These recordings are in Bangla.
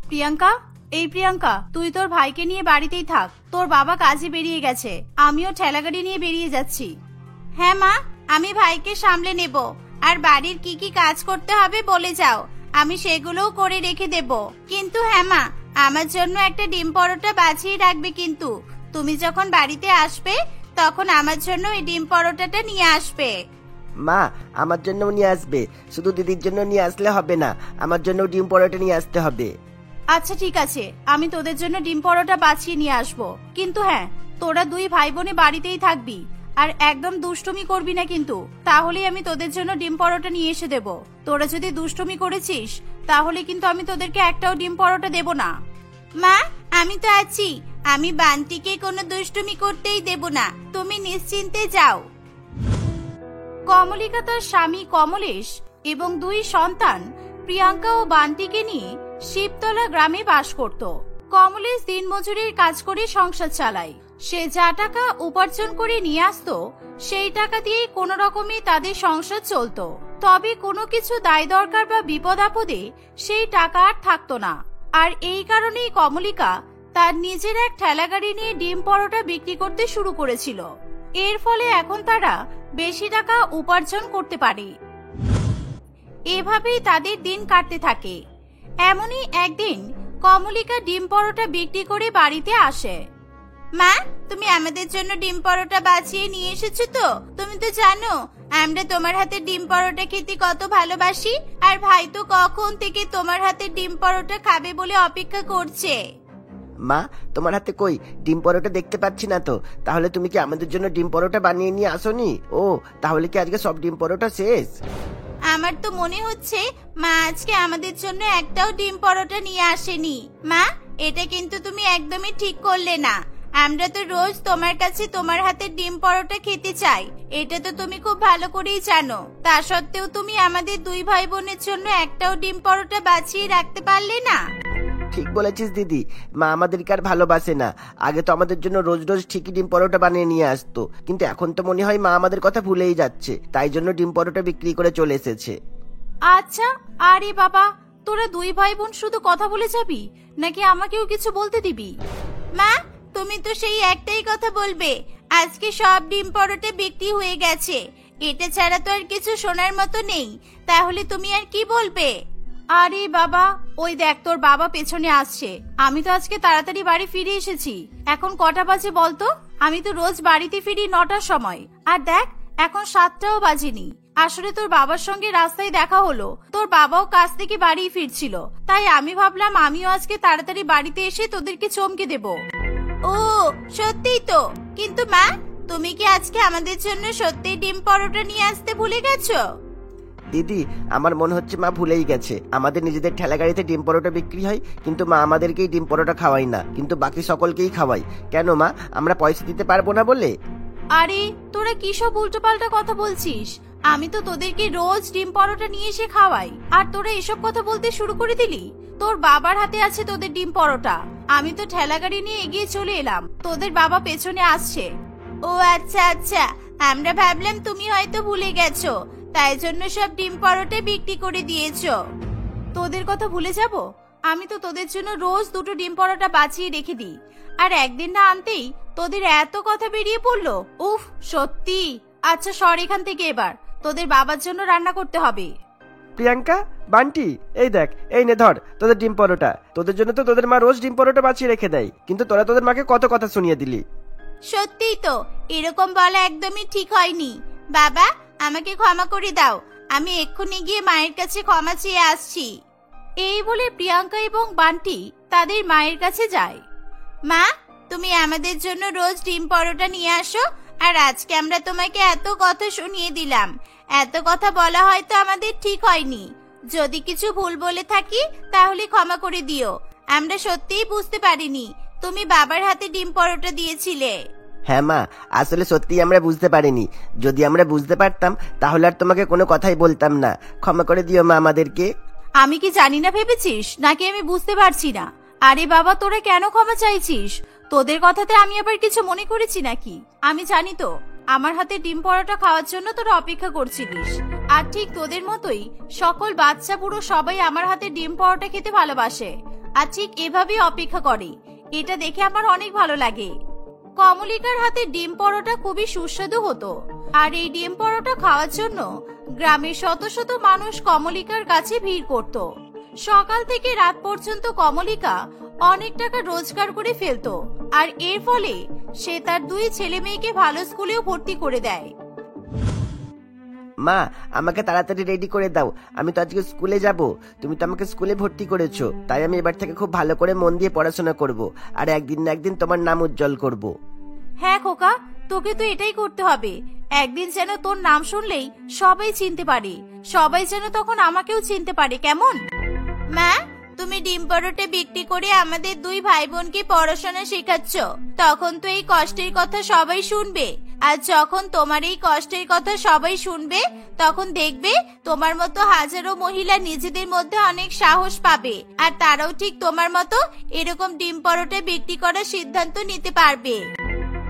প্রিয়াঙ্কা, এই প্রিয়াঙ্কা, তুই তোর ভাইকে নিয়ে বাড়িতেই থাক। তোর বাবা কাজে বেরিয়ে গেছে, আমিও ঠেলাগাড়ি নিয়ে বেরিয়ে যাচ্ছি। হ্যাঁ মা, আমি ভাইকে সামলে নেব। আর বাড়ির কি কি কাজ করতে হবে বলে যাও, আমি সেগুলোও করে রেখে দেব। কিন্তু হ্যাঁ মা, আমার জন্য একটা ডিম পরোটা বাছিয়ে রাখবে কিন্তু। তুমি যখন বাড়িতে আসবে তখন আমার জন্য এই ডিম পরোটাটা নিয়ে আসবে। মা, আমার জন্য নিয়ে আসবে, শুধু দিদির জন্য নিয়ে আসলে হবে না, আমার জন্য ডিম পরোটা নিয়ে আসতে হবে। আচ্ছা ঠিক আছে, আমি তোদের জন্য ডিম পরোটা বাছিয়ে নিয়ে আসবো। কিন্তু হ্যাঁ, তোরা দুই ভাই বোনে বাড়িতেই থাকবি আর একদম দুষ্টুমি করবি না কিন্তু, তাহলেই আমি তোদের জন্য ডিম পরোটা নিয়ে এসে দেব। তোরা যদি দুষ্টুমি করেছিস তাহলে কিন্তু আমি তোদেরকে একটাও ডিম পরোটা দেব না। মা, আমি তো আছি, আমি বান্টিকে কোনো দুষ্টুমি করতেই দেব না, তুমি নিশ্চিন্তে যাও। কমলিকা তার স্বামী কমলেশ এবং দুই সন্তান প্রিয়াঙ্কা ও বান্টিকে নিয়ে শিবতলা গ্রামে বাস করত। কমলেশ দিনমজুরির কাজ করে সংসার চালায়। সে যা টাকা উপার্জন করে নিয়ে আসতো সেই টাকা দিয়ে কোনো রকমে তাদের সংসার চলতো। তবে কোনো কিছু দায় দরকার বা বিপদ আপদে সেই টাকা আর থাকতো না। আর এই কারণেই কমলিকা তার নিজের এক ঠেলাগাড়ি নিয়ে ডিম পরোটা বিক্রি করতে শুরু করেছিল। এর ফলে এখন তারা বেশি টাকা উপার্জন করতে পারে। এভাবেই তাদের দিন কাটতে থাকে। এমনই একদিন কমলিকা ডিম পরোটা বিক্রি করে বাড়িতে আসে। মা, তুমি আমাদের জন্য ডিম পরোটা বাছিয়ে নিয়ে এসেছো তো? তুমি তো জানো আমরা তোমার হাতে ডিম পরোটা খেতে কত ভালোবাসি, আর ভাই তো কখন থেকে তোমার হাতে ডিম পরোটা খাবে বলে অপেক্ষা করছে। মা, তোমার হাতে কই ডিম পরোটা দেখতে পাচ্ছি না তো, তাহলে তুমি কি আমাদের জন্য ডিম পরোটা বানিয়ে নিয়ে আসোনি? ও, তাহলে কি আজকে সব ডিম পরোটা শেষ? আমার তো মনে হচ্ছে মা আজকে আমাদের জন্য একটাও ডিম পরোটা নিয়ে আসেনি। মা, এটা কিন্তু তুমি একদমই ঠিক করলে না। আমরা তো রোজ তোমার কাছে তোমার হাতের ডিম পরোটা খেতে চাই, এটা তো তুমি খুব ভালো করেই জানো। তা সত্ত্বেও তুমি আমাদের দুই ভাই বোনের জন্য একটাও ডিম পরোটা বাছিয়ে রাখতে পারলে না। ঠিক বলেছিস দিদি, মা আমাদেরকে আর ভালোবাসে না। আগে তো আমাদের জন্য রোজ রোজ ঠিকই ডিম পরোটা বানিয়ে নিয়ে আসতো, কিন্তু এখন তো মনে হয় মা আমাদের কথা ভুলেই যাচ্ছে, তাই জন্য ডিম পরোটা বিক্রি করে চলে এসেছে। আচ্ছা, আরে বাবা, তোরা দুই ভাই বোন শুধু কথা বলে যাবি নাকি আমাকেও কিছু বলতে দিবি? মা, তুমি তো সেই একটাই কথা বলবে, আজকে সব ডিম পরোটা বিক্রি হয়ে গেছে, এটা ছাড়া তো আর কিছু শোনার মতো নেই। তাহলে তুমি আর কি বলবে? আরে বাবা, ওই দেখ তোর বাবা পেছনে আসছে। আমি তো আজকে তাড়াতাড়ি বাড়ি ফিরে এসেছি। এখন কটা বাজে বলতো? আমি তো রোজ বাড়িতে ফিরি 9টার সময়, আর দেখ এখন 7টাও বাজেনি। আসলে তোর বাবার সঙ্গে রাস্তায় দেখা হলো, তোর বাবাও কাজ থেকে বাড়ি ফিরছিল, তাই আমি ভাবলাম আমিও আজকে তাড়াতাড়ি বাড়িতে এসে তোদেরকে চমকে দেব। ও, সত্যিই তো। কিন্তু মা, তুমি কি আজকে আমাদের জন্য সত্যি ডিম পরোটা নিয়ে আসতে ভুলে গেছো? দিদি, আমার মনে হচ্ছে মা ভুলেই গেছে। আমাদের নিজেদের ঠেলা গাড়িতে ডিম পরোটা বিক্রি হয়, কিন্তু মা আমাদেরকেই ডিম পরোটা খাওয়াই না, কিন্তু বাকি সকলকেই খাওয়াই। কেন মা, আমরা পয়সা দিতে পারবো না বলে? আরে তোরা কি সব উল্টোপাল্টা কথা বলছিস? আমি তো তোদেরকে রোজ ডিম পরোটা নিয়ে এসে খাওয়াই, আর তোরা এসব কথা বলতে শুরু করে দিলি। তোর বাবার হাতে আছে তোদের ডিম পরোটা, আমি তো ঠেলাগাড়ি নিয়ে এগিয়ে চলে এলাম, তোদের বাবা পেছনে আসছে। ও আচ্ছা আচ্ছা, আমরা ভাবলাম তুমি হয়তো ভুলে গেছো, তাই জন্য সব ডিম পরোটা বিক্রি করে দিয়েছো। তোদের কথা ভুলে যাব? আমি তো তোদের জন্য রোজ 2টো ডিম পরোটা বাছিয়ে রেখে দিই, আর একদিন না আনতেই তোদের এত কথা বেরিয়ে পড়লো। উফ, সত্যি। আচ্ছা সর এখান থেকে, এবার তোদের বাবার জন্য রান্না করতে হবে। প্রিয়াঙ্কা, বান্টি, এই দেখ, এই নে ধর তোদের ডিম পরোটা। তোদের জন্য তো তোদের মা রোজ ডিম পরোটা বাছিয়ে রেখে দেয়, কিন্তু তোরা তোদের মাকে কত কথা শুনিয়ে দিলি। সত্যিই তো, এরকম বলা একদমই ঠিক হয়নি। বাবা, আমাকে ক্ষমা করে দাও, আমি এক্ষুনি গিয়ে মায়ের কাছে ক্ষমা চেয়ে আসছি। এই বলে প্রিয়াঙ্কা এবং বান্টি তাদের মায়ের কাছে যায়। মা, তুমি আমাদের জন্য রোজ ডিম পরোটা নিয়ে আসো, আর আজকে আমরা তোমাকে এত কথা শুনিয়ে দিলাম। এত কথা বলা হয়তো আমাদের ঠিক হয়নি। যদি কিছু ভুল বলে থাকি তাহলে ক্ষমা করে দিও। আমরা সত্যিই বুঝতে পারিনি তুমি বাবার হাতে ডিম পরোটা দিয়েছিলে। হ্যাঁ মা, আসলে সত্যি আমরা বুঝতে পারিনি। যদি আমরা বুঝতে পারতাম তাহলে আর তোমাকে কোনো কথাই বলতাম না। ক্ষমা করে দিও মা আমাদেরকে। আমি কি জানি না ভেবেছিস, নাকি আমি বুঝতে পারছি না? আরে বাবা, তোরা কেন ক্ষমা চাইছিস? তোদের কথাতে আমি আবার কিছু মনে করেছি নাকি? আমি জানি তো আমার হাতে ডিম পরোটা খাওয়ার জন্য তোরা অপেক্ষা করছিলিস, আর ঠিক তোদের মতোই সকল বাচ্চা বুড়ো সবাই আমার হাতে ডিম পরোটা খেতে ভালোবাসে। আর ঠিক এভাবেই অপেক্ষা করে। এটা দেখে আমার অনেক ভালো লাগে। কমলিকার হাতে ডিম পরোটা খুবই সুস্বাদু হতো, আর এই ডিম পরোটা খাওয়ার জন্য গ্রামের শত শত মানুষ কমলিকার কাছে ভিড় করত। সকাল থেকে রাত পর্যন্ত কমলিকা অনেক টাকা রোজগার করে ফেলতো, আর এর ফলে সে তার 2 ছেলে মেয়েকে ভালো স্কুলেও ভর্তি করে দেয়। মা, আমাকে তাড়াতাড়ি রেডি করে দাও, আমি তো আজকে স্কুলে যাব। তুমি তো আমাকে স্কুলে ভর্তি করেছো, তাই আমি এবার থেকে খুব ভালো করে মন দিয়ে পড়াশোনা করব, আর একদিন না একদিন তোমার নাম উজ্জ্বল করব। হ্যাঁ খোকা, তোকে তো এটাই করতে হবে। একদিন যেন তোর নাম শুনলেই সবাই চিনতে পারে, সবাই যেন তখন আমাকেও চিনতে পারে, কেমন? মা, তুমি ডিম পরোটা বিক্রি করে আমাদের 2 ভাই বোনকে পড়াশোনা শেখাচ্ছ, তখন তো এই কষ্টের কথা সবাই শুনবে। আর যখন তোমার এই কষ্টের কথা সবাই শুনবে, তখন দেখবে তোমার মতো হাজারো মহিলা নিজেদের মধ্যে অনেক সাহস পাবে, আর তারাও ঠিক তোমার মতো এরকম ডিম পরোটা বিক্রি করার সিদ্ধান্ত নিতে পারবে।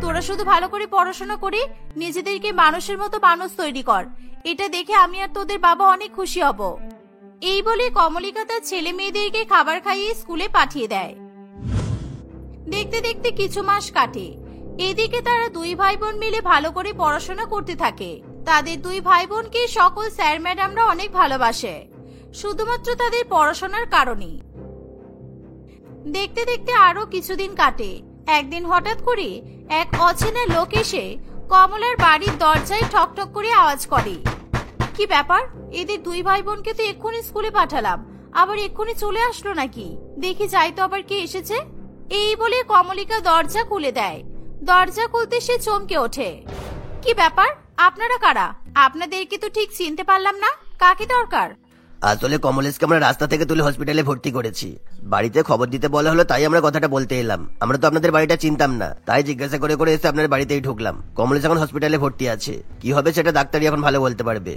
তোরা শুধু ভালো করে পড়াশোনা করে নিজেদেরকে মানুষের মতো মানুষ তৈরি কর, এটা দেখে আমি আর তোদের বাবা অনেক খুশি হব। এই বলে কমলিকা তার ছেলে মেয়েদেরকে খাবার খাইয়ে স্কুলে পাঠিয়ে দেয়। দেখতে দেখতে কিছু মাস কাটে। এদিকে তারা 2 ভাই বোন মিলে ভালো করে পড়াশোনা করতে থাকে। তাদের 2 ভাই বোনকে সকল স্যার ম্যাডামরা অনেক ভালোবাসে, শুধুমাত্র তাদের পড়াশোনার কারণে। দেখতে দেখতে আরো কিছুদিন কাটে। একদিন হঠাৎ করে এক অচেনা লোক এসে কমলার বাড়ির দরজায় ঠকঠক করে আওয়াজ করে। কি ব্যাপার? এদের 2 ভাই বোনকে তো এক্ষুনি স্কুলে পাঠালাম, আবার এক্ষুনি চলে আসলো নাকি? দেখি যাই তো আবার কে এসেছে। এই বলে কমলিকা দরজা খুলে দেয়। দরজা খুলতে সে চমকে ওঠে। কি ব্যাপার? আপনারা কারা? আপনাদেরকে তো ঠিক চিনতে পারলাম না, কাকে দরকার? আসলে কমলেশকে আমরা রাস্তা থেকে তুলে হসপিটালে ভর্তি করেছি। বাড়িতে খবর দিতে বলা হলো, তাই আমরা কথাটা বলতে এলাম। আমরা তো আপনাদের বাড়িটা চিনতাম না, তাই জিজ্ঞাসা করে করে এসে আপনার বাড়িতেই ঢুকলাম। কমলেশ এখন হসপিটালে ভর্তি আছে, কি হবে সেটা ডাক্তারই এখন ভালো বলতে পারবে।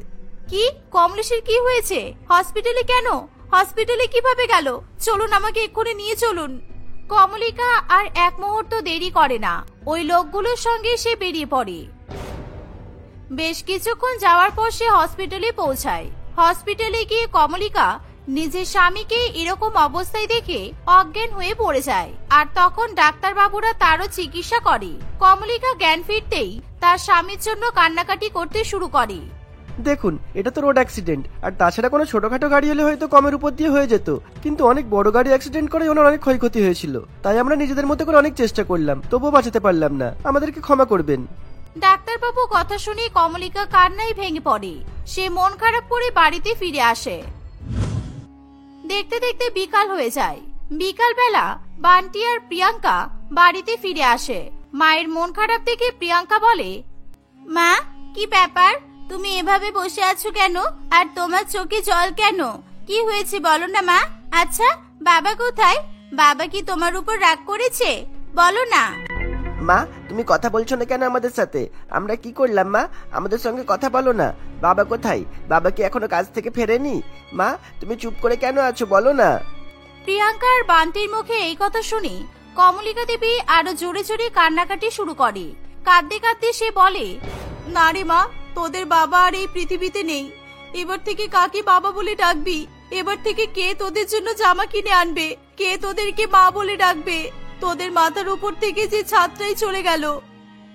কি? কমলেশের কি হয়েছে? হসপিটালে কেন? হসপিটালে কিভাবে গেল? চলুন, আমাকে এক্ষুনি নিয়ে চলুন। কমলিকা আর এক মুহূর্ত দেরি করে না, ওই লোকগুলোর সঙ্গে সে বেরিয়ে পড়ে। বেশ কিছুক্ষণ যাওয়ার পর সে হসপিটালে পৌঁছায়। হসপিটালে গিয়ে কমলিকা নিজের স্বামীকে এরকম অবস্থায় দেখে অজ্ঞান হয়ে পড়ে যায়, আর তখন ডাক্তার বাবুরা তারও চিকিৎসা করে। কমলিকা জ্ঞান ফিরতেই তার স্বামীর জন্য কান্নাকাটি করতে শুরু করে। দেখুন, এটা তো রোড অ্যাক্সিডেন্ট, আর তাছাড়া কোনো ছোটখাটো গাড়ি হলে হয়তো কমের উপর দিয়ে হয়ে যেত, কিন্তু অনেক বড় গাড়ি অ্যাক্সিডেন্ট করে ওনার অনেক ক্ষয়ক্ষতি হয়েছিল। তাই আমরা নিজেদের মতো করে অনেক চেষ্টা করলাম, তবুও বাঁচাতে পারলাম না, আমাদেরকে ক্ষমা করবেন। ডাক্তারবাবু কথা শুনে কমলিকা কান্নায় ভেঙে পড়ে। সে মন খারাপ করে বাড়িতে ফিরে আসে। দেখতে দেখতে বিকাল হয়ে যায়। বিকাল বেলা বান্টি আর প্রিয়াঙ্কা বাড়িতে ফিরে আসে। মায়ের মন খারাপ দেখে প্রিয়াঙ্কা বলে, মা, কি ব্যাপার? তুমি এভাবে বসে আছো কেন? আর তোমার চোখে জল কেন? কি হয়েছে বলো না মা। আচ্ছা, বাবা কোথায়? বাবা কি তোমার উপর রাগ করেছে? বলো না। মা, তুমি কথা বলছো না কেন আমাদের সাথে? আমরা কি করলাম মা? আমাদের সঙ্গে কথা বলো না। বাবা কোথায়? বাবা কি এখনো কাজ থেকে ফেরেনি? মা, তুমি চুপ করে কেন আছো, বলো না। প্রিয়াঙ্কা আর বান্টির মুখে এই কথা শুনে কমলিকা দেবী আরো জোরে জোরে কান্নাকাটি শুরু করে। কাঁদতে কাঁদতে সে বলে, না রে মা, তোদের বাবা আর এই পৃথিবীতে নেই। এবার থেকে কাকে বাবা বলে ডাকবি? এবার থেকে কে তোদের জন্য জামা কিনে আনবে? কে তোদেরকে মা বলে ডাকবে? তোদের মাথার উপর থেকে যে ছাদটাই চলে গেল।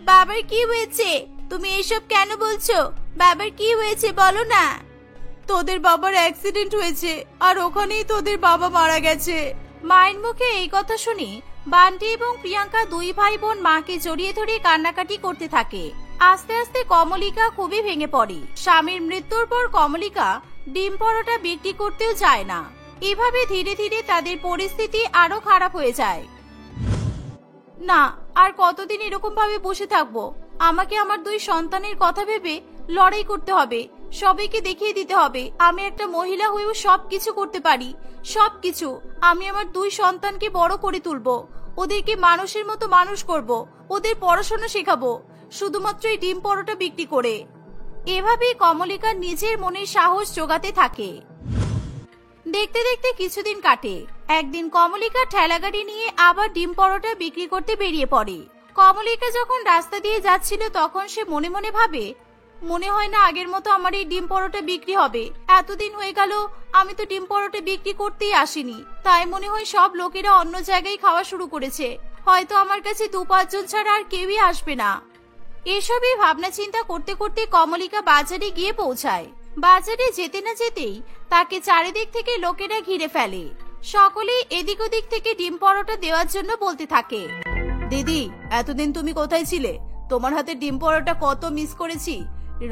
বাবার কি হয়েছে? তুমি এসব কেন বলছো? বাবার কি হয়েছে বলো না। তোদের বাবার অ্যাক্সিডেন্ট হয়েছে, আর ওখানেই তোদের বাবা মারা গেছে। মায়ের মুখে এই কথা শুনে বান্টি এবং প্রিয়াঙ্কা 2 ভাই বোন মাকে জড়িয়ে ধরে কান্নাকাটি করতে থাকে। আস্তে আস্তে কমলিকা খুবই ভেঙে পড়ে। স্বামীর মৃত্যুর পর কমলিকা ডিম পরোটা বিক্রি করতেও যায় না। এভাবে ধীরে ধীরে তাদের পরিস্থিতি আরো খারাপ হয়ে যায়। না, আর কতদিন এরকম ভাবে বসে থাকবো? আমাকে আমার 2 সন্তানের কথা ভেবে লড়াই করতে হবে। সবাইকে দেখিয়ে দিতে হবে আমি একটা মহিলা হয়েও সবকিছু করতে পারি। সবকিছু। আমি আমার 2 সন্তানকে বড় করে তুলবো, ওদেরকে মানুষের মতো মানুষ করব, ওদের পড়াশোনা শেখাবো, শুধুমাত্র এই ডিম পরোটা বিক্রি করে। এভাবেই কমলিকা নিজের মনে সাহস জোগাতে থাকে। দেখতে দেখতে কিছুদিন কাটে। একদিন কমলিকা ঠেলাগাড়ি নিয়ে আবার ডিম পরোটা বিক্রি করতে বেরিয়ে পড়ে। কমলিকা যখন রাস্তা দিয়ে যাচ্ছিল তখন সে মনে মনে ভাবে, মনে হয় না আগের মতো আমার এই ডিম পরোটা বিক্রি হবে। এতদিন হয়ে গেল আমি তো ডিম পরোটা বিক্রি করতেই আসিনি, তাই মনে হয় সব লোকেরা অন্য জায়গায় খাওয়া শুরু করেছে। হয়তো আমার কাছে 2-5 জন ছাড়া আর কেউই আসবে না। এসবই ভাবনা চিন্তা করতে করতে কমলিকা বাজারে গিয়ে পৌঁছায়। বাজারে যেতে না যেতেই তাকে চারিদিক থেকে লোকেরা ঘিরে ফেলে। সকলেই এদিক ওদিক থেকে ডিম পরোটা দেওয়ার জন্য বলতে থাকে, দিদি এতদিন তুমি কোথায় ছিলে? তোমার হাতে ডিম পরোটা কত মিস করেছি।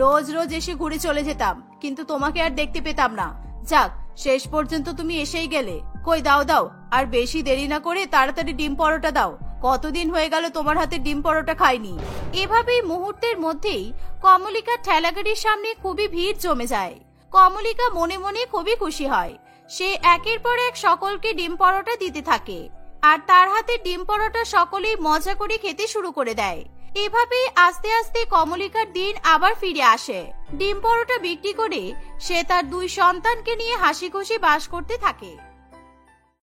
রোজ রোজ এসে ঘুরে চলে যেতাম, কিন্তু তোমাকে আর দেখতে পেতাম না। যাক, শেষ পর্যন্ত তুমি এসেই গেলে। কই দাও দাও, আর বেশি দেরি না করে তাড়াতাড়ি ডিম পরোটা দাও। কতদিন হয়ে গেল তোমার হাতে ডিম পরোটা খাইনি। এভাবেই মুহূর্তের মধ্যেই কমলিকার ঠেলাগাড়ির সামনে খুবই ভিড় জমে যায়। কমলিকা মনে মনে খুবই খুশি হয়। সে একের পর এক সকলকে ডিম পরোটা দিতে থাকে, আর তার হাতে ডিম পরোটা সকলেই মজা করে খেতে শুরু করে দেয়। এভাবেই আস্তে আস্তে কমলিকার দিন আবার ফিরে আসে। ডিম পরোটা বিক্রি করে সে তার 2 সন্তানকে নিয়ে হাসি খুশি বাস করতে থাকে।